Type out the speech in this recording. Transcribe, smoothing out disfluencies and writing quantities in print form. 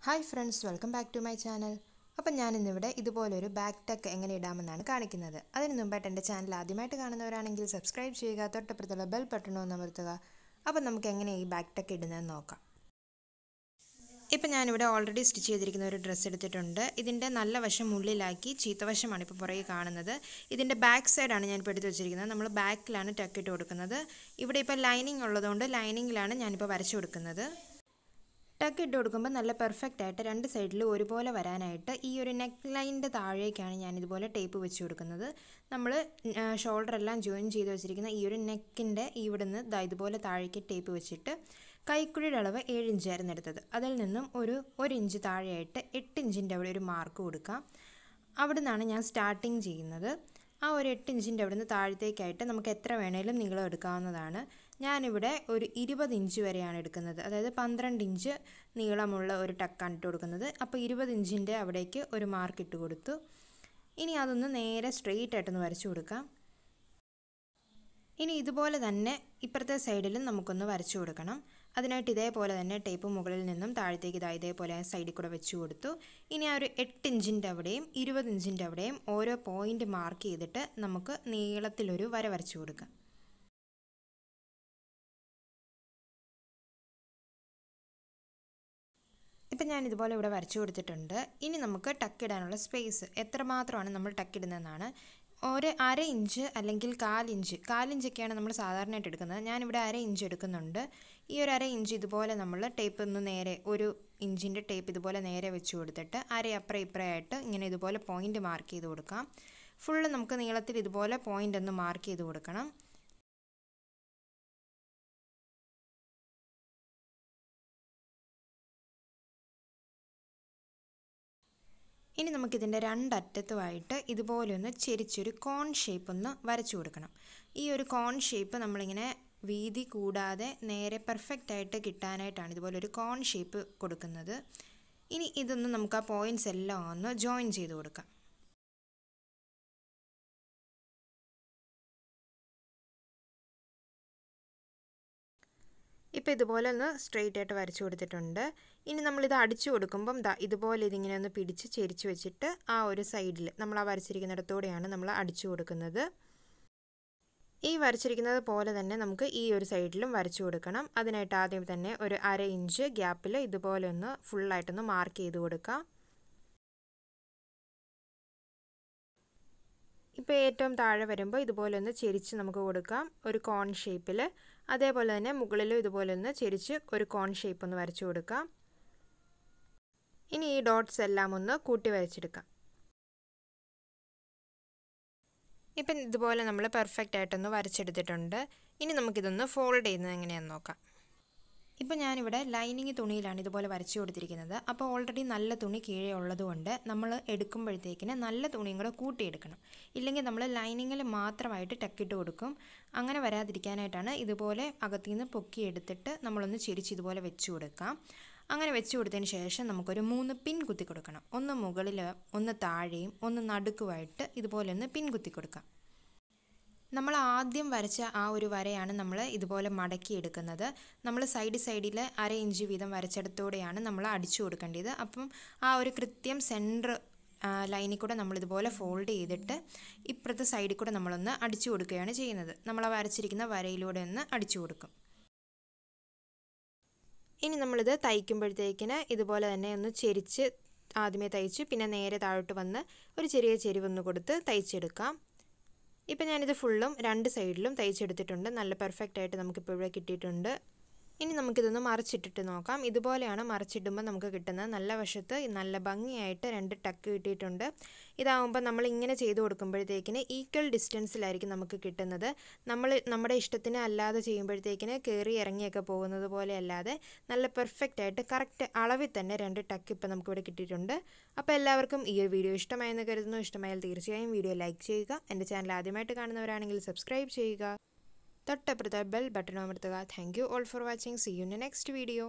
Hi friends, welcome back to my channel. അപ്പോൾ ഞാൻ ഇന്നിവിടെ ഇതുപോലൊരു ബാക്ക് ടക്ക് എങ്ങനെ ഇടാമെന്നാണ് കാണിക്കുന്നത്. അതിന് മുമ്പായിട്ട് എൻ്റെ ചാനൽ ആദ്യമായിട്ട് കാണുന്നവരാണെങ്കിൽ സബ്സ്ക്രൈബ് ചെയ്യുക, തൊട്ടപ്പുറത്തുള്ള ബെൽ ബട്ടൺ ഒന്ന് അമർത്തുക. അപ്പോൾ നമുക്ക് എങ്ങനെ ഈ ബാക്ക് ടക്ക് ഇടുന്നതെന്ന് നോക്കാം. ഇപ്പോൾ ഞാനിവിടെ ഓൾറെഡി സ്റ്റിച്ച് ചെയ്തിരിക്കുന്ന ഒരു ഡ്രസ്സ് എടുത്തിട്ടുണ്ട്. ഇതിൻ്റെ നല്ല വശം ഉള്ളിലാക്കി ചീത്തവശമാണ് ഇപ്പോൾ പുറകെ കാണുന്നത്. ഇതിൻ്റെ ബാക്ക് സൈഡാണ് ഞാനിപ്പോൾ എടുത്ത് വെച്ചിരിക്കുന്നത്. നമ്മൾ ബാക്കിലാണ് ടക്ക് ഇട്ട് കൊടുക്കുന്നത്. ഇവിടെ ഇപ്പോൾ ലൈനിങ് ഉള്ളതുകൊണ്ട് ലൈനിങ്ങിലാണ് ഞാനിപ്പോൾ വരച്ചു കൊടുക്കുന്നത്. ടക്ക് ഇട്ട് കൊടുക്കുമ്പോൾ നല്ല പെർഫെക്റ്റ് ആയിട്ട് രണ്ട് സൈഡിലും ഒരുപോലെ വരാനായിട്ട് ഈ ഒരു നെക്ക് ലൈനിൻ്റെ താഴേക്കാണ് ഞാൻ ഇതുപോലെ ടേപ്പ് വെച്ച് കൊടുക്കുന്നത്. നമ്മൾ ഷോൾഡർ എല്ലാം ജോയിൻ ചെയ്ത് വെച്ചിരിക്കുന്ന ഈ ഒരു നെക്കിൻ്റെ ഇവിടുന്ന് ഇതുപോലെ താഴേക്ക് ടേപ്പ് വെച്ചിട്ട് കൈക്കുഴിയുടെ അളവ് 7 ഇഞ്ചായിരുന്നു എടുത്തത്. അതിൽ നിന്നും ഒരു ഇഞ്ച് താഴെയായിട്ട് 8 ഇഞ്ചിൻ്റെ അവിടെ ഒരു മാർക്ക് കൊടുക്കാം. അവിടെ നിന്നാണ് ഞാൻ സ്റ്റാർട്ടിങ് ചെയ്യുന്നത്. ആ ഒരു 8 ഇഞ്ചിൻ്റെ അവിടെ നിന്ന് താഴത്തേക്കായിട്ട് നമുക്ക് എത്ര വേണേലും നീളം എടുക്കാവുന്നതാണ്. ഞാനിവിടെ ഒരു 20 ഇഞ്ച് വരെയാണ് എടുക്കുന്നത്. അതായത് 12 ഇഞ്ച് നീളമുള്ള ഒരു ടക്കാണ് ഇട്ട് കൊടുക്കുന്നത്. അപ്പോൾ 20 ഇഞ്ചിൻ്റെ അവിടേക്ക് ഒരു മാർക്ക് ഇട്ട് കൊടുത്തു. ഇനി അതൊന്ന് നേരെ സ്ട്രെയിറ്റ് ആയിട്ടൊന്ന് വരച്ചു കൊടുക്കാം. ഇനി ഇതുപോലെ തന്നെ ഇപ്പുറത്തെ സൈഡിലും നമുക്കൊന്ന് വരച്ചു കൊടുക്കണം. അതിനായിട്ട് ഇതേപോലെ തന്നെ ടേപ്പ് മുകളിൽ നിന്നും താഴത്തേക്ക് ഇതേപോലെ സൈഡിൽ കൂടെ വെച്ച് കൊടുത്തു. ഇനി ആ ഒരു 8 ഇഞ്ചിൻ്റെ അവിടെയും 20 ഇഞ്ചിൻ്റെ അവിടെയും ഓരോ പോയിൻ്റ് മാർക്ക് ചെയ്തിട്ട് നമുക്ക് നീളത്തിലൊരു വര വരച്ചു കൊടുക്കാം. ഇപ്പം ഞാൻ ഇതുപോലെ ഇവിടെ വരച്ചു കൊടുത്തിട്ടുണ്ട്. ഇനി നമുക്ക് ടക്കിടാനുള്ള സ്പേസ് എത്രമാത്രമാണ് നമ്മൾ ടക്കിടുന്നതെന്നാണ്. ഒരു 1/2 ഇഞ്ച് അല്ലെങ്കിൽ 1/4 ഇഞ്ചൊക്കെയാണ് നമ്മൾ സാധാരണയായിട്ട് എടുക്കുന്നത്. ഞാനിവിടെ 1/2 ഇഞ്ച് എടുക്കുന്നുണ്ട്. ഈ ഒരു 1/2 ഇഞ്ച് ഇതുപോലെ നമ്മൾ ടേപ്പ് ഒന്ന് നേരെ 1 ഇഞ്ചിൻ്റെ ടേപ്പ് ഇതുപോലെ നേരെ വെച്ച് കൊടുത്തിട്ട് അപ്പുറം ഇപ്പുറമായിട്ട് ഇങ്ങനെ ഇതുപോലെ പോയിൻ്റ് മാർക്ക് ചെയ്ത് കൊടുക്കാം. ഫുള്ള് നമുക്ക് നീളത്തിൽ ഇതുപോലെ പോയിൻ്റ് ഒന്ന് മാർക്ക് ചെയ്ത് കൊടുക്കണം. ഇനി നമുക്കിതിൻ്റെ രണ്ടറ്റത്തുമായിട്ട് ഇതുപോലെ ഒന്ന് ചെരിച്ചൊരു കോൺ ഷേപ്പ് ഒന്ന് വരച്ചു കൊടുക്കണം. ഈ ഒരു കോൺ ഷേപ്പ് നമ്മളിങ്ങനെ വീതി കൂടാതെ നേരെ പെർഫെക്റ്റ് ആയിട്ട് കിട്ടാനായിട്ടാണ് ഇതുപോലെ ഒരു കോൺ ഷേപ്പ് കൊടുക്കുന്നത്. ഇനി ഇതൊന്ന് നമുക്ക് ആ പോയിൻറ്റ്സ് എല്ലാം ഒന്ന് ജോയിൻ ചെയ്ത് കൊടുക്കാം. ഇപ്പോൾ ഇതുപോലെ ഒന്ന് സ്ട്രെയിറ്റ് ആയിട്ട് വരച്ചു കൊടുത്തിട്ടുണ്ട്. ഇനി നമ്മളിത് അടിച്ചു കൊടുക്കുമ്പം ഇതുപോലെ ഇതിങ്ങനെ ഒന്ന് പിടിച്ച് ചെരിച്ച് വെച്ചിട്ട് ആ ഒരു സൈഡിൽ നമ്മൾ ആ വരച്ചിരിക്കുന്നിടത്തോടെയാണ് നമ്മൾ അടിച്ചു കൊടുക്കുന്നത്. ഈ വരച്ചിരിക്കുന്നത് പോലെ തന്നെ നമുക്ക് ഈ ഒരു സൈഡിലും വരച്ചു കൊടുക്കണം. അതിനായിട്ട് ആദ്യം തന്നെ ഒരു 1/2 ഇഞ്ച് ഗ്യാപ്പിൽ ഇതുപോലെ ഒന്ന് ഫുള്ളായിട്ടൊന്ന് മാർക്ക് ചെയ്ത് കൊടുക്കാം. ഇപ്പോൾ ഏറ്റവും താഴെ വരുമ്പോൾ ഇതുപോലെ ഒന്ന് ചെരിച്ച് നമുക്ക് കൊടുക്കാം ഒരു കോൺ ഷേപ്പിൽ. അതേപോലെ തന്നെ മുകളിലും ഇതുപോലെ ഒന്ന് ചെരിച്ച് ഒരു കോൺ ഷേപ്പ് ഒന്ന് വരച്ചു കൊടുക്കാം. ഇനി ഈ ഡോട്ട്സ് എല്ലാം ഒന്ന് കൂട്ടി വരച്ചെടുക്കാം. ഇപ്പം ഇതുപോലെ നമ്മൾ പെർഫെക്റ്റ് ആയിട്ടൊന്ന് വരച്ചെടുത്തിട്ടുണ്ട്. ഇനി നമുക്കിതൊന്ന് ഫോൾഡ് ചെയ്യുന്നത് എങ്ങനെയാണെന്ന് നോക്കാം. ഇപ്പോൾ ഞാനിവിടെ ലൈനിങ് തുണിയിലാണ് ഇതുപോലെ വരച്ചു കൊടുത്തിരിക്കുന്നത്. അപ്പോൾ ഓൾറെഡി നല്ല തുണി കീഴേ ഉള്ളതുകൊണ്ട് നമ്മൾ എടുക്കുമ്പോഴത്തേക്കിന് നല്ല തുണിയും കൂടെ കൂട്ടിയെടുക്കണം. ഇല്ലെങ്കിൽ നമ്മൾ ലൈനിങ്ങിൽ മാത്രമായിട്ട് ടക്കിട്ട് കൊടുക്കും. അങ്ങനെ വരാതിരിക്കാനായിട്ടാണ് ഇതുപോലെ അകത്തുനിന്ന് പൊക്കിയെടുത്തിട്ട് നമ്മളൊന്ന് ചെരിച്ച് ഇതുപോലെ വെച്ച് കൊടുക്കാം. അങ്ങനെ വെച്ച് കൊടുത്തതിന് ശേഷം നമുക്കൊരു 3 പിൻ കുത്തി കൊടുക്കണം. ഒന്ന് മുകളിൽ, ഒന്ന് താഴെയും, ഒന്ന് നടുക്കുമായിട്ട് ഇതുപോലെ ഒന്ന് പിൻ കുത്തി കൊടുക്കാം. നമ്മൾ ആദ്യം വരച്ച ആ ഒരു വരയാണ് നമ്മൾ ഇതുപോലെ മടക്കിയെടുക്കുന്നത്. നമ്മൾ സൈഡിൽ 1/2 ഇഞ്ച് വീതം വരച്ചെടുത്തോടെയാണ് നമ്മൾ അടിച്ചു കൊടുക്കേണ്ടത്. അപ്പം ആ ഒരു കൃത്യം സെൻറ്റർ ലൈനിൽ കൂടെ നമ്മളിതുപോലെ ഫോൾഡ് ചെയ്തിട്ട് ഇപ്പുറത്തെ സൈഡിൽ കൂടെ നമ്മളൊന്ന് അടിച്ചു കൊടുക്കുകയാണ് ചെയ്യുന്നത്. നമ്മൾ ആ വരച്ചിരിക്കുന്ന വരയിലൂടെ ഒന്ന് അടിച്ചു കൊടുക്കും. ഇനി നമ്മളിത് തയ്ക്കുമ്പോഴത്തേക്കിന് ഇതുപോലെ തന്നെ ഒന്ന് ചെരിച്ച് ആദ്യമേ തയ്ച്ച് പിന്നെ നേരെ താഴോട്ട് വന്ന് ഒരു ചെറിയ ചെരിവൊന്ന് കൊടുത്ത് തയ്ച്ചെടുക്കാം. ഇപ്പം ഞാനിത് ഫുള്ളും 2 സൈഡിലും തയ്ച്ചെടുത്തിട്ടുണ്ട്. നല്ല പെർഫെക്റ്റ് ആയിട്ട് നമുക്കിപ്പോൾ ഇവിടെ കിട്ടിയിട്ടുണ്ട്. ഇനി നമുക്കിതൊന്ന് മറിച്ചിട്ടിട്ട് നോക്കാം. ഇതുപോലെയാണ് മറിച്ചിടുമ്പോൾ നമുക്ക് കിട്ടുന്നത്. നല്ല വശത്ത് നല്ല ഭംഗിയായിട്ട് 2 ടക്ക് കിട്ടിയിട്ടുണ്ട്. ഇതാവുമ്പോൾ നമ്മൾ ഇങ്ങനെ ചെയ്ത് കൊടുക്കുമ്പോഴത്തേക്കിന് ഈക്വൽ ഡിസ്റ്റൻസിലായിരിക്കും നമുക്ക് കിട്ടുന്നത്. നമ്മുടെ ഇഷ്ടത്തിന് അല്ലാതെ ചെയ്യുമ്പോഴത്തേക്കിന് കയറി ഇറങ്ങിയൊക്കെ പോകുന്നത് പോലെ അല്ലാതെ നല്ല പെർഫെക്റ്റ് ആയിട്ട് കറക്റ്റ് അളവിൽ തന്നെ 2 ടക്ക് ഇപ്പോൾ നമുക്കിവിടെ കിട്ടിയിട്ടുണ്ട്. അപ്പോൾ എല്ലാവർക്കും ഈ ഒരു വീഡിയോ ഇഷ്ടമായെന്ന് കരുതുന്നു. ഇഷ്ടമായാൽ തീർച്ചയായും വീഡിയോ ലൈക്ക് ചെയ്യുക. എൻ്റെ ചാനൽ ആദ്യമായിട്ട് കാണുന്നവരാണെങ്കിൽ സബ്സ്ക്രൈബ് ചെയ്യുക. തൊട്ടപ്പുറത്തെ ബെൽ ബട്ടൺ അമർത്തുക. Thank you all for watching. See you in the next video.